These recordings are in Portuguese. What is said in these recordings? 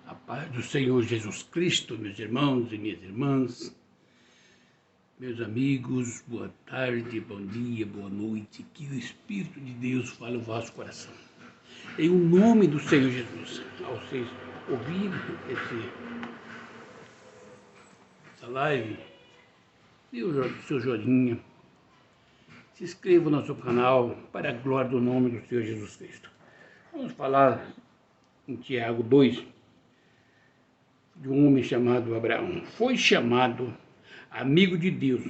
A paz do Senhor Jesus Cristo, meus irmãos e minhas irmãs, meus amigos, boa tarde, bom dia, boa noite, que o Espírito de Deus fale o vosso coração. Em o nome do Senhor Jesus, ao vocês ouvirem essa live, seu joinha, se inscreva no nosso canal para a glória do nome do Senhor Jesus Cristo. Vamos falar em Tiago 2, de um homem chamado Abraão. Foi chamado amigo de Deus.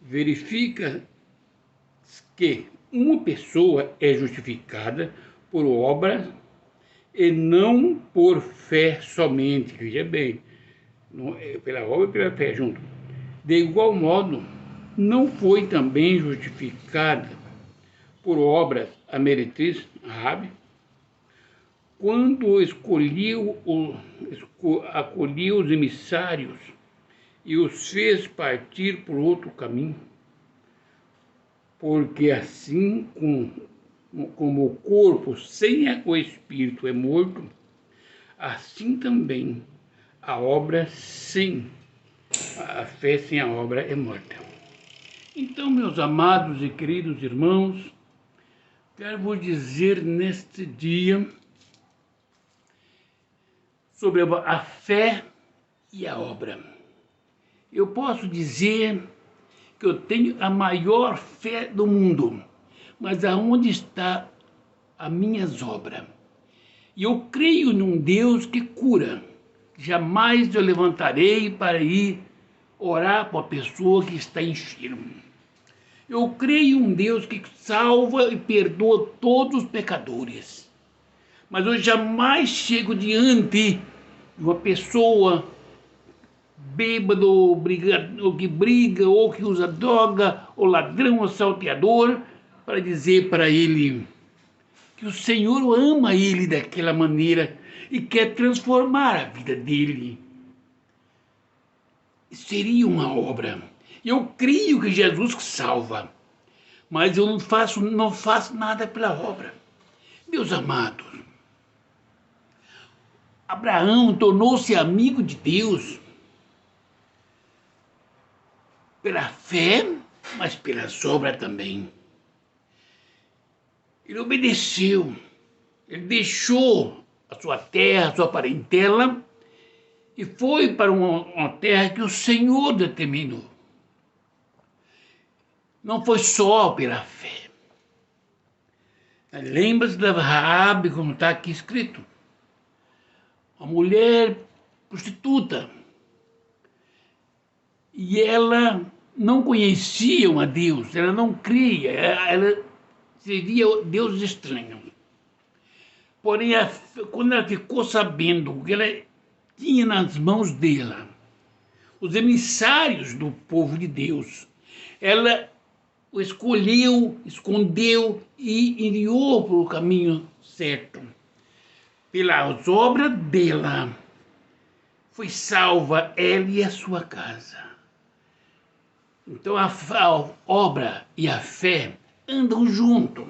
Verifica que uma pessoa é justificada por obras e não por fé somente. Veja bem, não é pela obra e pela fé junto. De igual modo, não foi também justificada por obras a meretriz Rabi, quando acolheu os emissários e os fez partir por outro caminho, porque assim como o corpo sem o espírito é morto, assim também a fé sem a obra é morta. Então, meus amados e queridos irmãos, quero vos dizer neste dia sobre a fé e a obra. Eu posso dizer que eu tenho a maior fé do mundo, mas aonde está as minhas obras? E eu creio num Deus que cura. Jamais eu levantarei para ir orar para a pessoa que está enferma. Eu creio em um Deus que salva e perdoa todos os pecadores. Mas eu jamais chego diante de uma pessoa bêbado, ou que briga, ou que usa droga, ou ladrão, ou salteador, para dizer para ele que o Senhor ama ele daquela maneira e quer transformar a vida dele. Seria uma obra. Eu creio que Jesus salva, mas eu não faço nada pela obra. Meus amados, Abraão tornou-se amigo de Deus pela fé, mas pelas obras também. Ele obedeceu, ele deixou a sua terra, a sua parentela, e foi para uma terra que o Senhor determinou. Não foi só pela fé. Lembra-se da Raabe, como está aqui escrito. Uma mulher prostituta. E ela não conhecia a Deus, ela não cria, ela servia deuses estranhos. Porém, quando ela ficou sabendo que ela tinha nas mãos dela os emissários do povo de Deus, ela o escolheu, escondeu e enviou para o caminho certo. Pelas obras dela, foi salva ela e a sua casa. Então a obra e a fé andam juntos.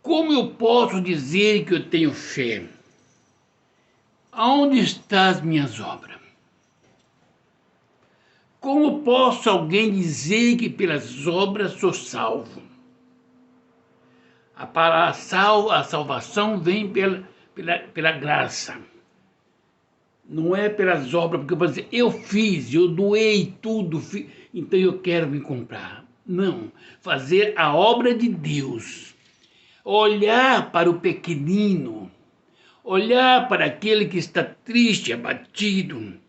Como eu posso dizer que eu tenho fé? Aonde estão as minhas obras? Como posso alguém dizer que pelas obras sou salvo? A salvação vem pela graça. Não é pelas obras, porque eu vou dizer, eu fiz, eu doei tudo, então eu quero me comprar. Não, fazer a obra de Deus. Olhar para o pequenino, olhar para aquele que está triste, abatido,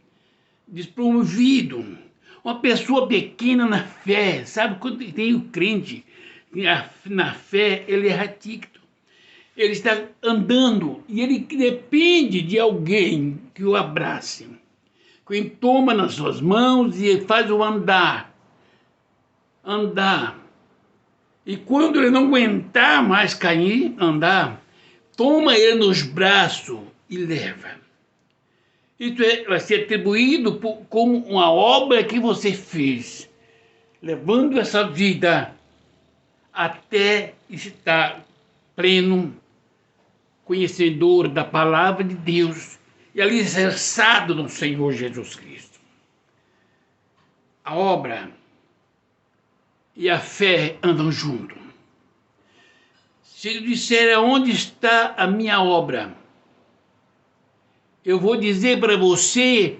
despromovido. Uma pessoa pequena na fé, sabe quando tem o crente, na fé ele é ratíquito. Ele está andando e ele depende de alguém que o abrace, que o toma nas suas mãos e faz o andar. E quando ele não aguentar mais andar, toma ele nos braços e leva. Isso vai ser atribuído como uma obra que você fez, levando essa vida até estar pleno, conhecedor da palavra de Deus e alicerçado no Senhor Jesus Cristo. A obra e a fé andam juntos. Se eu disser onde está a minha obra, eu vou dizer para você,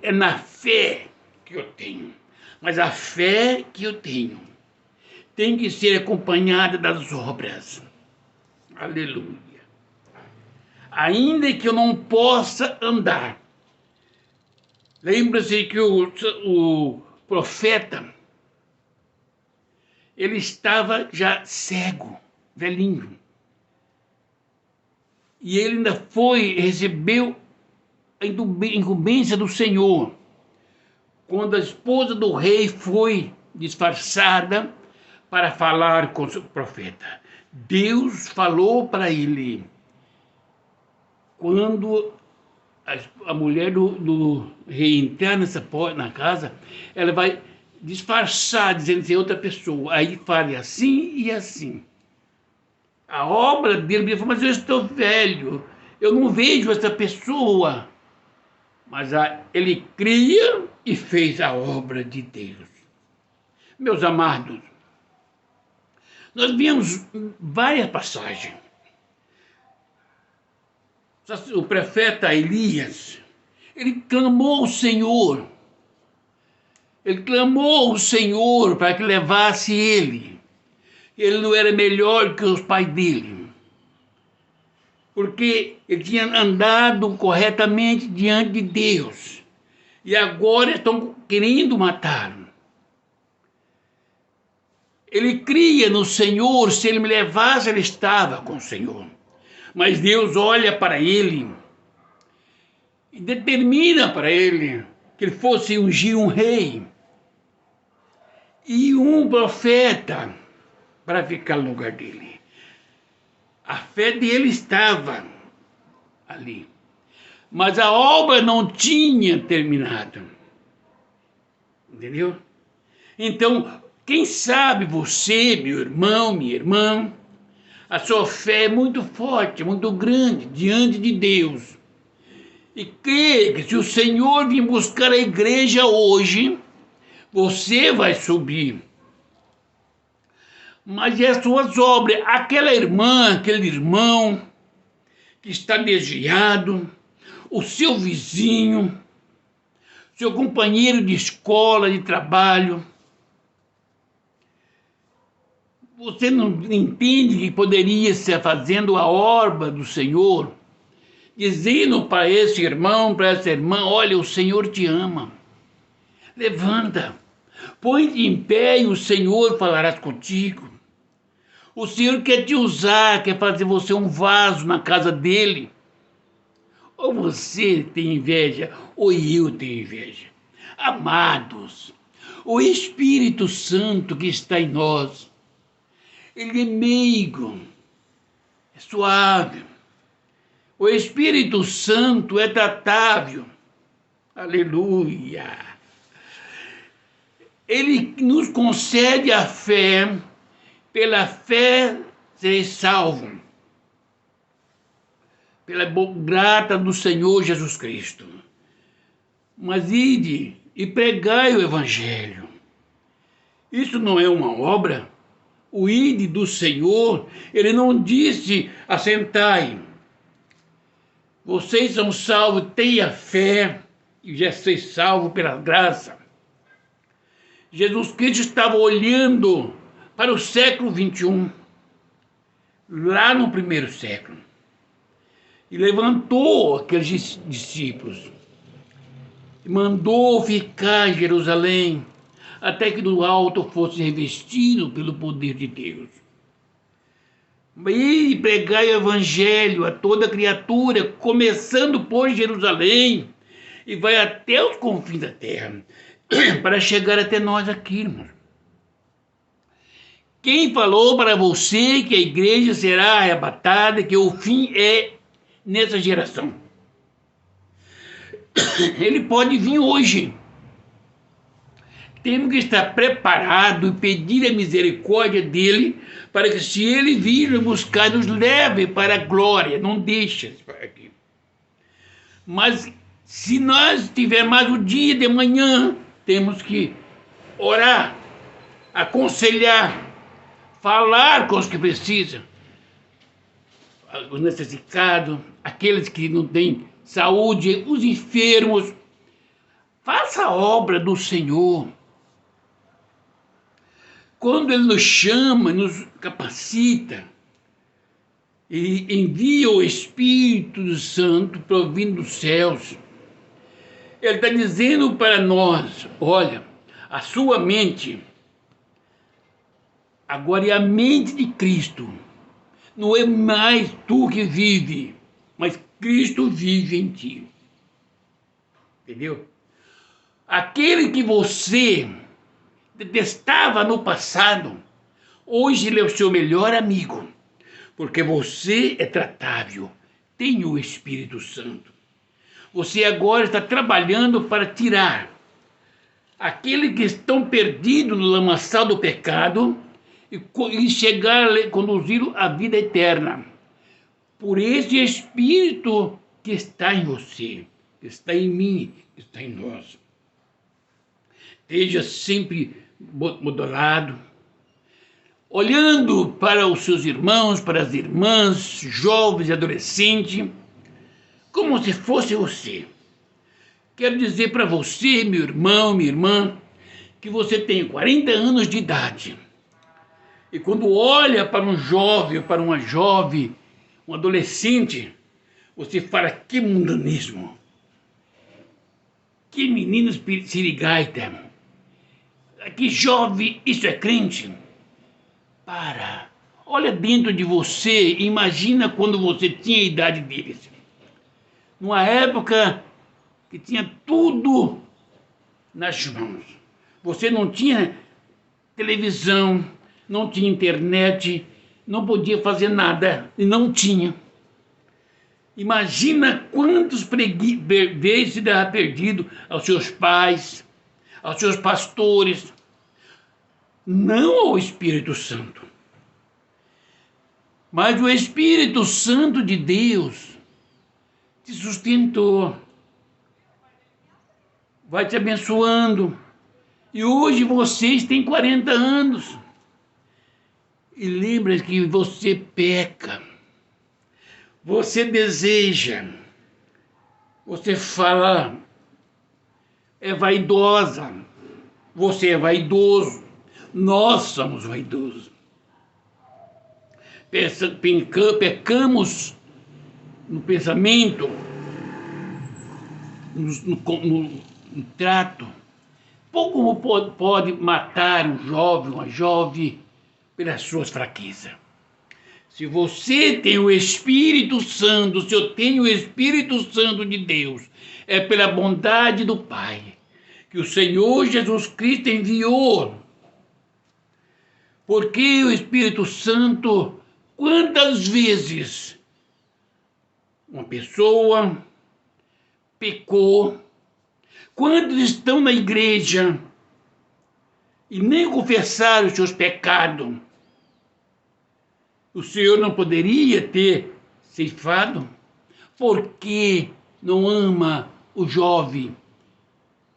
é na fé que eu tenho. Mas a fé que eu tenho tem que ser acompanhada das obras. Aleluia. Ainda que eu não possa andar. Lembra-se que o profeta, ele estava já cego, velhinho. E ele ainda recebeu a incumbência do Senhor. Quando a esposa do rei foi disfarçada para falar com o profeta. Deus falou para ele. Quando a mulher do rei entrar na casa, ela vai disfarçar, dizendo que é outra pessoa. Aí fale assim e assim. A obra dele, ele falou, mas eu estou velho, eu não vejo essa pessoa. Mas ele cria e fez a obra de Deus. Meus amados, nós vimos várias passagens. O profeta Elias, ele clamou ao Senhor. Ele clamou ao Senhor para que levasse ele. Ele não era melhor que os pais dele. Porque ele tinha andado corretamente diante de Deus. E agora estão querendo matá-lo. Ele cria no Senhor, se ele me levasse, ele estava com o Senhor. Mas Deus olha para ele e determina para ele que ele fosse ungir um rei e um profeta para ficar no lugar dele. A fé dele estava ali, mas a obra não tinha terminado. Entendeu? Então, quem sabe você, meu irmão, minha irmã, a sua fé é muito forte, muito grande diante de Deus. E creia que se o Senhor vir buscar a igreja hoje, você vai subir. Mas e as suas obras? Aquela irmã, aquele irmão que está desviado, o seu vizinho, seu companheiro de escola, de trabalho, você não entende que poderia estar fazendo a obra do Senhor, dizendo para esse irmão, para essa irmã, olha, o Senhor te ama. Levanta, põe-te em pé e o Senhor falará contigo. O Senhor quer te usar, quer fazer você um vaso na casa dele. Ou você tem inveja, ou eu tenho inveja. Amados, o Espírito Santo que está em nós, ele é meigo, é suave. O Espírito Santo é tratável. Aleluia. Ele nos concede a fé, pela fé sereis salvo, pela grata do Senhor Jesus Cristo. Mas ide e pregai o Evangelho. Isso não é uma obra? O ide do Senhor, ele não disse, assentai. Vocês são salvos, tenha fé e já sois salvos pela graça. Jesus Cristo estava olhando para o século 21, lá no primeiro século, e levantou aqueles discípulos, e mandou ficar em Jerusalém, até que do alto fosse revestido pelo poder de Deus. E pregai o Evangelho a toda criatura, começando por Jerusalém, e vai até os confins da terra, para chegar até nós aqui, irmãos. Quem falou para você que a igreja será arrebatada, que o fim é nessa geração? Ele pode vir hoje. temos que estar preparados e pedir a misericórdia dele, para que, se ele vir nos buscar, nos leve para a glória, não deixe aqui. Mas se nós tivermos mais o dia de manhã, temos que orar, aconselhar, falar com os que precisam, os necessitados, aqueles que não têm saúde, os enfermos. Faça a obra do Senhor. Quando Ele nos chama, nos capacita e envia o Espírito Santo provindo dos céus, Ele está dizendo para nós: olha, a sua mente agora é a mente de Cristo. Não é mais tu que vive, mas Cristo vive em ti. Entendeu? Aquele que você detestava no passado, hoje ele é o seu melhor amigo, porque você é tratável, tem o Espírito Santo. Você agora está trabalhando para tirar aqueles que estão perdidos no lamaçal do pecado e chegar a conduzi-lo à vida eterna. Por esse Espírito que está em você, que está em mim, que está em nós. Esteja sempre moderado, olhando para os seus irmãos, para as irmãs, jovens e adolescentes, como se fosse você. Quero dizer para você, meu irmão, minha irmã, que você tem 40 anos de idade. E quando olha para um jovem, para uma jovem, um adolescente, você fala: que mundanismo, que menino sirigaita, que jovem, isso é crente? Para, olha dentro de você e imagina quando você tinha a idade deles. Numa época que tinha tudo nas mãos. Você não tinha televisão, não tinha internet, não podia fazer nada, e não tinha. Imagina quantos vezes terá perdido aos seus pais, aos seus pastores, não ao Espírito Santo. Mas o Espírito Santo de Deus te sustentou, vai te abençoando. E hoje vocês têm 40 anos. E lembra que você peca, você deseja, você fala, é vaidosa, você é vaidoso, nós somos vaidosos. Pecamos no pensamento, no trato. Pouco pode matar um jovem, uma jovem, pelas suas fraquezas. Se você tem o Espírito Santo, se eu tenho o Espírito Santo de Deus, é pela bondade do Pai que o Senhor Jesus Cristo enviou. Porque o Espírito Santo, quantas vezes uma pessoa pecou, quantos estão na igreja e nem confessaram os seus pecados, o Senhor não poderia ter ceifado? Porque não ama o jovem,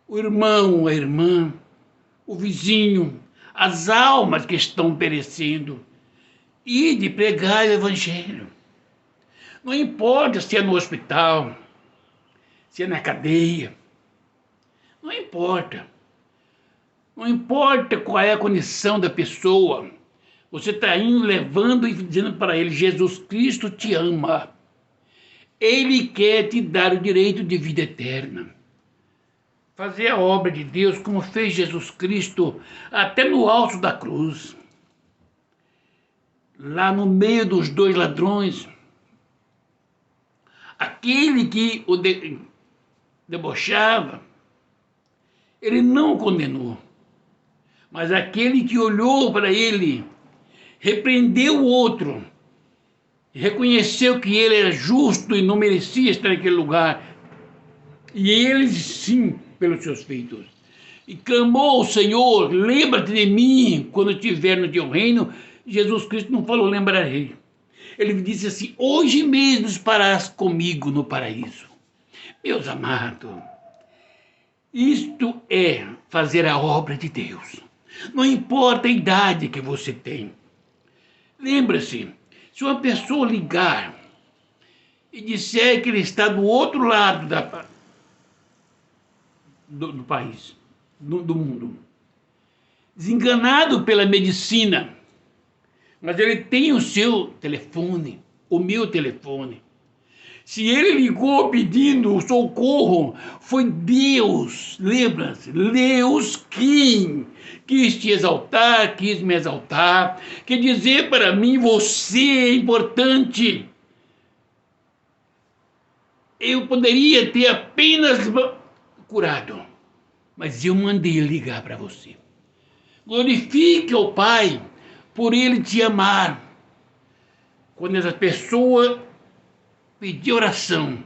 o irmão, a irmã, o vizinho, as almas que estão perecendo, e de pregar o Evangelho. Não importa se é no hospital, se é na cadeia, não importa. Não importa qual é a condição da pessoa, você está indo, levando e dizendo para ele: Jesus Cristo te ama. Ele quer te dar o direito de vida eterna. Fazer a obra de Deus como fez Jesus Cristo até no alto da cruz. Lá no meio dos dois ladrões, aquele que o debochava, ele não o condenou. Mas aquele que olhou para ele, repreendeu o outro, reconheceu que ele era justo e não merecia estar naquele lugar. E ele, sim, pelos seus feitos. e clamou ao Senhor: lembra-te de mim quando estiver no teu reino. Jesus Cristo não falou lembrarei. Ele disse assim: hoje mesmo estarás comigo no paraíso. Meus amados, isto é fazer a obra de Deus. Não importa a idade que você tem. Lembra-se, se uma pessoa ligar e disser que ele está do outro lado do país, do mundo, desenganado pela medicina, mas ele tem o seu telefone, o meu telefone. Se ele ligou pedindo socorro, foi Deus, lembra-se, Deus quem quis te exaltar, quis me exaltar, quer dizer para mim, você é importante. Eu poderia ter apenas curado, mas eu mandei ligar para você. Glorifique ao Pai por Ele te amar. Quando essa pessoa pedir oração,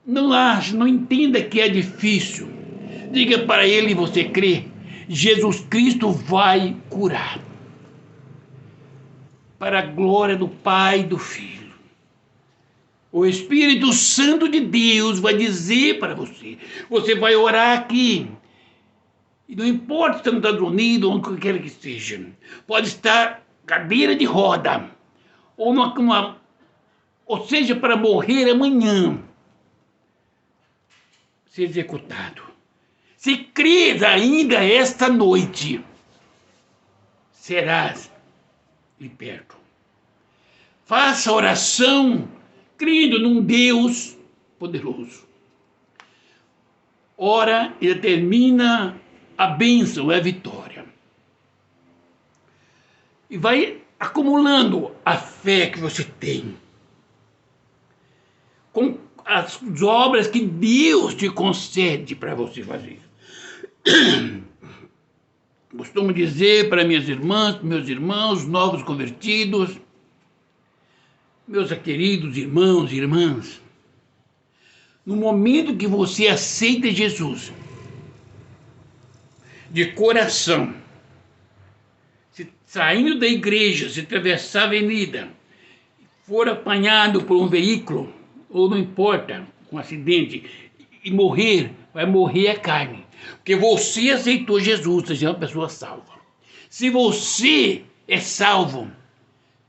não entenda que é difícil. Diga para ele: você crê, Jesus Cristo vai curar. Para a glória do Pai e do Filho. O Espírito Santo de Deus vai dizer para você. Você vai orar aqui. E não importa se está nos Estados Unidos ou onde quer que seja. Pode estar cadeira de roda. Ou seja, para morrer amanhã, ser executado. Se crês ainda esta noite, serás liberto. Faça oração, crendo num Deus poderoso. Ora e determina a bênção, a vitória. E vai acumulando a fé que você tem, com as obras que Deus te concede para você fazer. Costumo dizer para minhas irmãs, meus irmãos, novos convertidos, meus queridos irmãos e irmãs, no momento que você aceita Jesus, de coração, saindo da igreja, se atravessar a avenida, for apanhado por um veículo, ou não importa, com um acidente, e morrer, vai morrer a carne. Porque você aceitou Jesus, você é uma pessoa salva. Se você é salvo,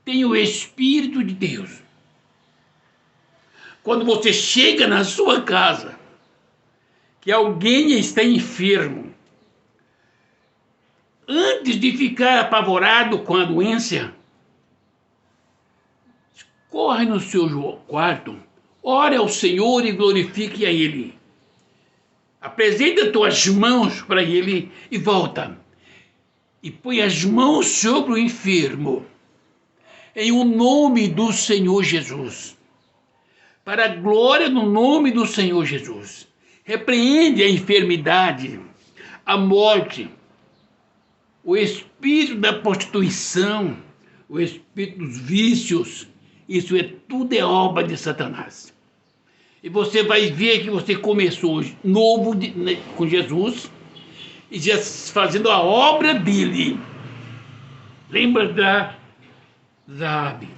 tem o Espírito de Deus. Quando você chega na sua casa, que alguém está enfermo, antes de ficar apavorado com a doença, corre no seu quarto, ore ao Senhor e glorifique a Ele. Apresenta tuas mãos para Ele e volta. E põe as mãos sobre o enfermo, em o nome do Senhor Jesus. Para a glória no nome do Senhor Jesus. Repreende a enfermidade, a morte, o espírito da prostituição, o espírito dos vícios. Isso tudo é obra de Satanás. E você vai ver que você começou novo com Jesus e já fazendo a obra dele. Lembra da Raabe?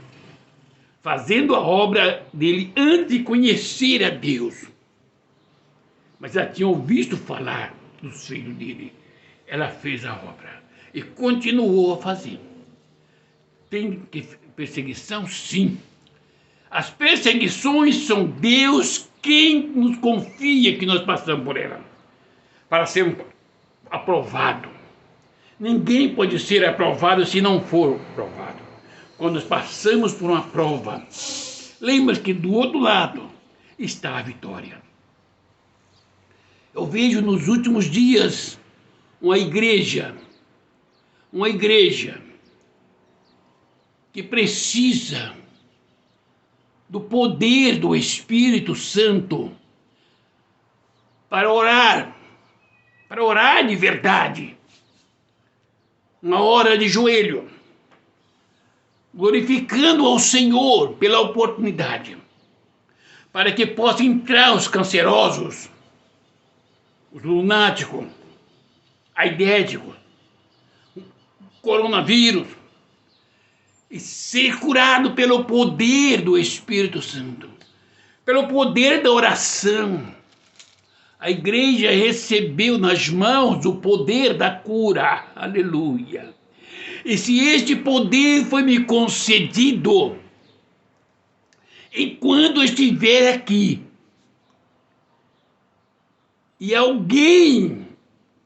Fazendo a obra dele antes de conhecer a Deus. Mas já tinham visto falar dos filhos dele. Ela fez a obra e continuou a fazer. Tem perseguição? Sim. As perseguições são Deus quem nos confia que nós passamos por ela, para ser aprovado. Ninguém pode ser aprovado se não for aprovado. Quando nós passamos por uma prova, lembra que do outro lado está a vitória. Eu vejo nos últimos dias uma igreja que precisa do poder do Espírito Santo para orar de verdade, uma hora de joelho, glorificando ao Senhor pela oportunidade, para que possam entrar os cancerosos, os lunáticos, aidéticos, coronavírus, e ser curado pelo poder do Espírito Santo, pelo poder da oração. A igreja recebeu nas mãos o poder da cura, aleluia. E se este poder foi me concedido, enquanto eu estiver aqui, e alguém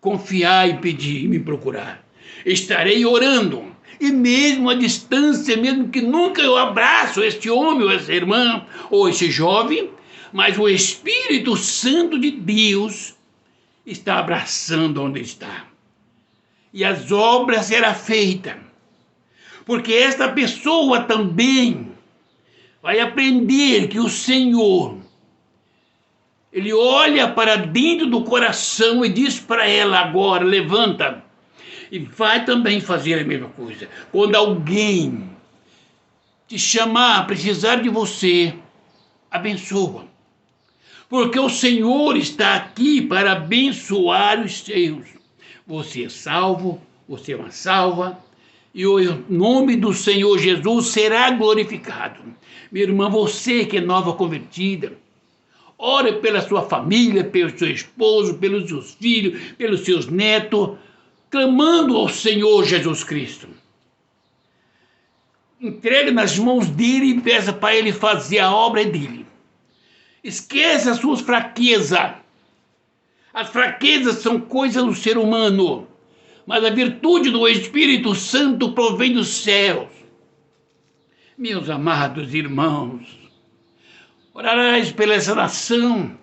confiar e pedir e me procurar, estarei orando, e mesmo à distância, mesmo que nunca eu abraço este homem ou essa irmã ou esse jovem, mas o Espírito Santo de Deus está abraçando onde está. E as obras serão feitas. Porque esta pessoa também vai aprender que o Senhor, Ele olha para dentro do coração e diz para ela agora, levanta, e vai também fazer a mesma coisa. Quando alguém te chamar, precisar de você, abençoa. Porque o Senhor está aqui para abençoar os seus. Você é salvo, você é uma salva, e o nome do Senhor Jesus será glorificado. Minha irmã, você que é nova convertida, ore pela sua família, pelo seu esposo, pelos seus filhos, pelos seus netos, clamando ao Senhor Jesus Cristo. Entregue nas mãos dele e peça para ele fazer a obra dele. Esqueça as suas fraquezas. As fraquezas são coisas do ser humano, mas a virtude do Espírito Santo provém dos céus. Meus amados irmãos, orarás pela essa nação.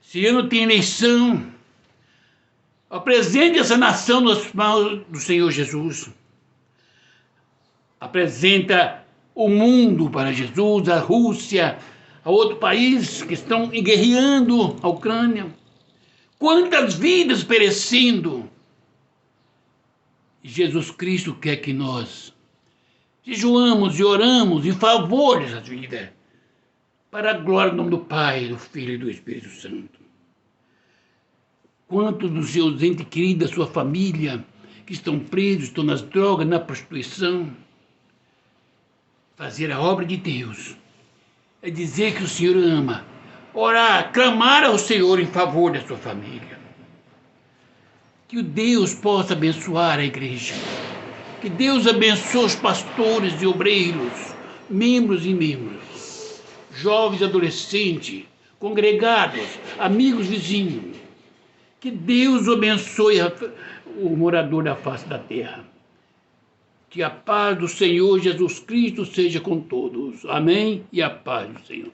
Esse ano tem eleição. Apresente essa nação nas mãos do Senhor Jesus. Apresenta o mundo para Jesus, a Rússia, a outro país que estão guerreando, a Ucrânia. Quantas vidas perecendo. Jesus Cristo quer que nós jejuamos e oramos em favor dessa vida, para a glória do nome do Pai, do Filho e do Espírito Santo. Quantos dos seus entes queridos, da sua família, que estão presos, estão nas drogas, na prostituição. Fazer a obra de Deus é dizer que o Senhor ama, orar, clamar ao Senhor em favor da sua família. Que o Deus possa abençoar a igreja. Que Deus abençoe os pastores e obreiros, membros e membros, jovens e adolescentes, congregados, amigos, vizinhos. Que Deus abençoe o morador da face da terra. Que a paz do Senhor Jesus Cristo seja com todos. Amém? E a paz do Senhor.